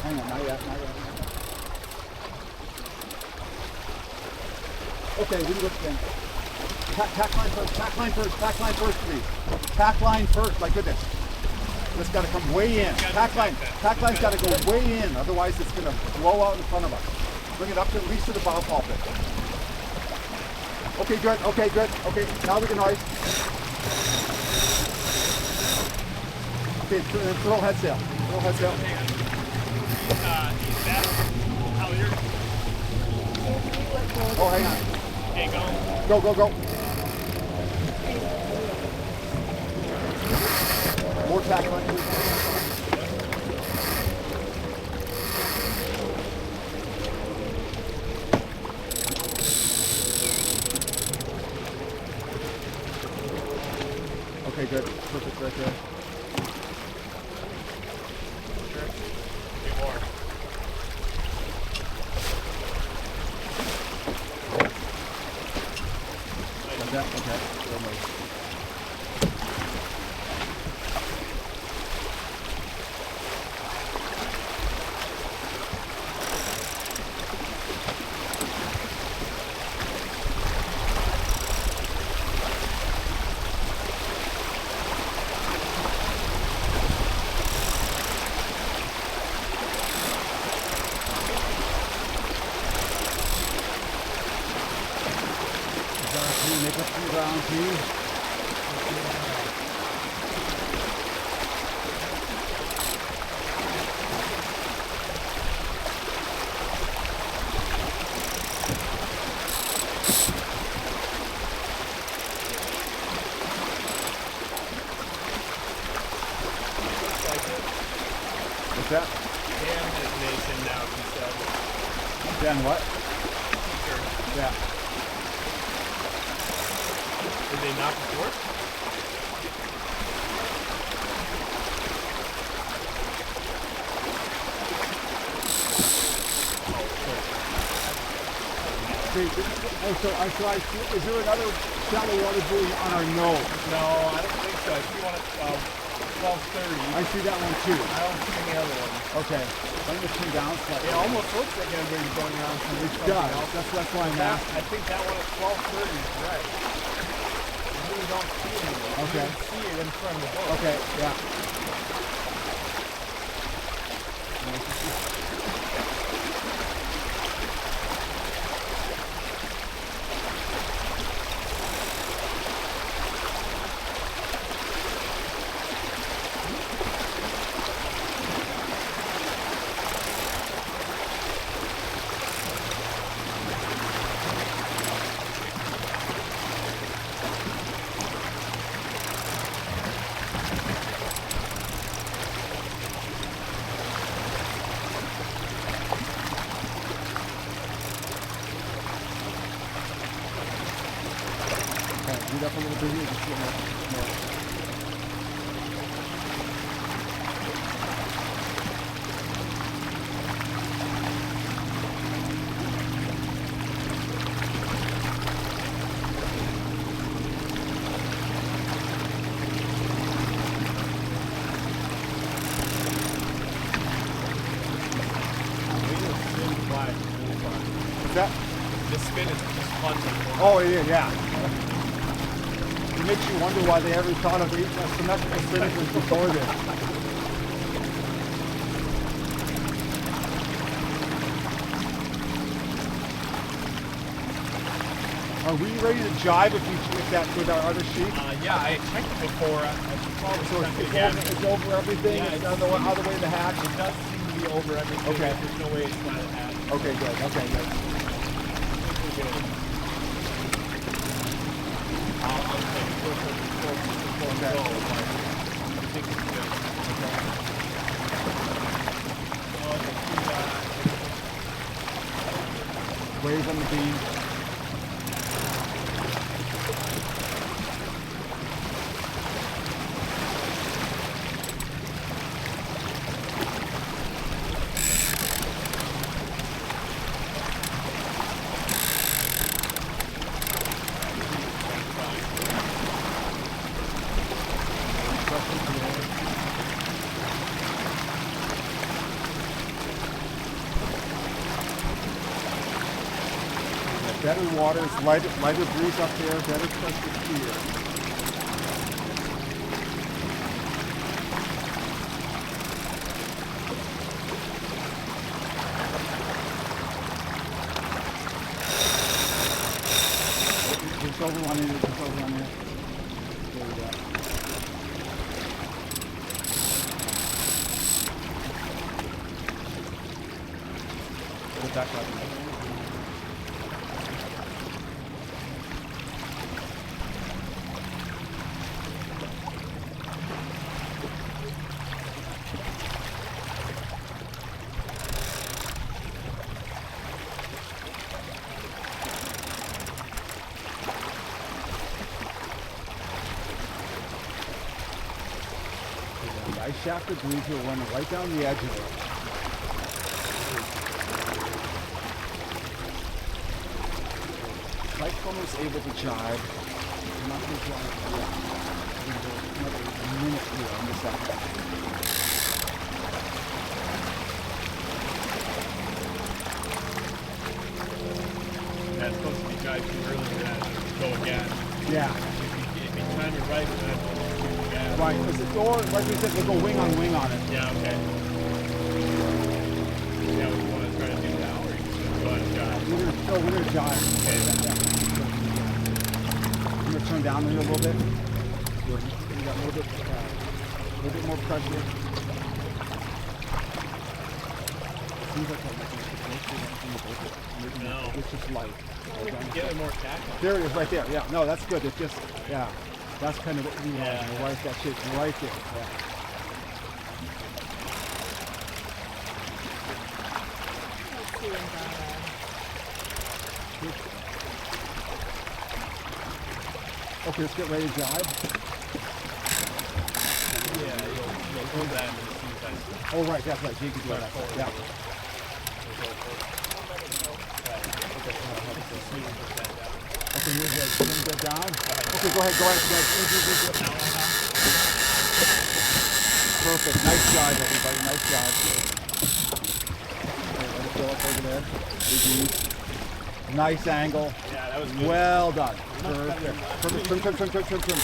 hang on, not yet. Okay, we can look again. Tack line first, please. Tack line first, my goodness. This got to come way in. Tack line's got to go way in, otherwise it's going to blow out in front of us. Bring it up to at least to the bow pulpit. Okay, good. Okay, now we can hoist. Okay, throw head sail. Oh, hang on. Okay, Go. More tack line. Okay, good. Perfect right there. Sure. Get more. Like that? Okay. Make up some ground, please. What's that? Dan designation now, he said. Dan what? Sure. Yeah. Did they knock before? So I see, is there another shallow water buoy on our nose? No, I don't think so. I see one at 12:30. I see that one too. I don't see any other one. Okay. Let me turn down slightly. It almost looks like everybody's going around some It does. That's why I'm asking. I think that one at 12:30 is right. You really don't see it anymore. Okay. You can see it in front of the boat. Okay, yeah. Heat up a little bit here, just get more. What's that? The spin is just fun. Oh, yeah. It makes you wonder why they ever thought of symmetrical spinnaches before this. Are we ready to jibe if that with our other sheet? Yeah, I checked it before. I should probably check it again. It's over everything. Yeah, it's on the other way to the hatch. It does seem to be over everything. Okay. There's no way it's not a hatch. Okay, good. Okay, good. I'll take it before we go. I think it's good. Okay. Waves on the beam. Better waters, lighter breeze up there, better pressure here. There's over one here, there's over one here. There we go. Put it back up. Nice shaft of breeze will run right down the edge of it. Right funnel's able to jibe. I'm not going to jibe yet. I'm going to go another minute here on this side. That's supposed to be jive too early for that to go again. Yeah. If you time it right, then it's go again. Right, because the door, like we said, they go wing on it. Yeah, okay. Yeah, we want to try to do that, or you just go ahead and jive. We're going to jibe. Okay. Yeah. I'm going to turn down here a little bit. We got a little bit more pressure. Seems like No. it's just light. Get it more tack on. There it is, right there. Yeah, no, that's good. It's just, yeah, that's kind of what we want. Yeah. Right, that shit right there. Yeah. Okay, let's get ready to jibe. Yeah, you'll hold that and then see if that's Oh, right, that's right. You can do that. Yeah. Okay, you're good. You're going to get down. Okay, go ahead. Perfect. Nice jibe, everybody. Nice jibe. Okay, let it go up over there. Nice angle. Yeah, that was good. Well done. Perfect. Trim.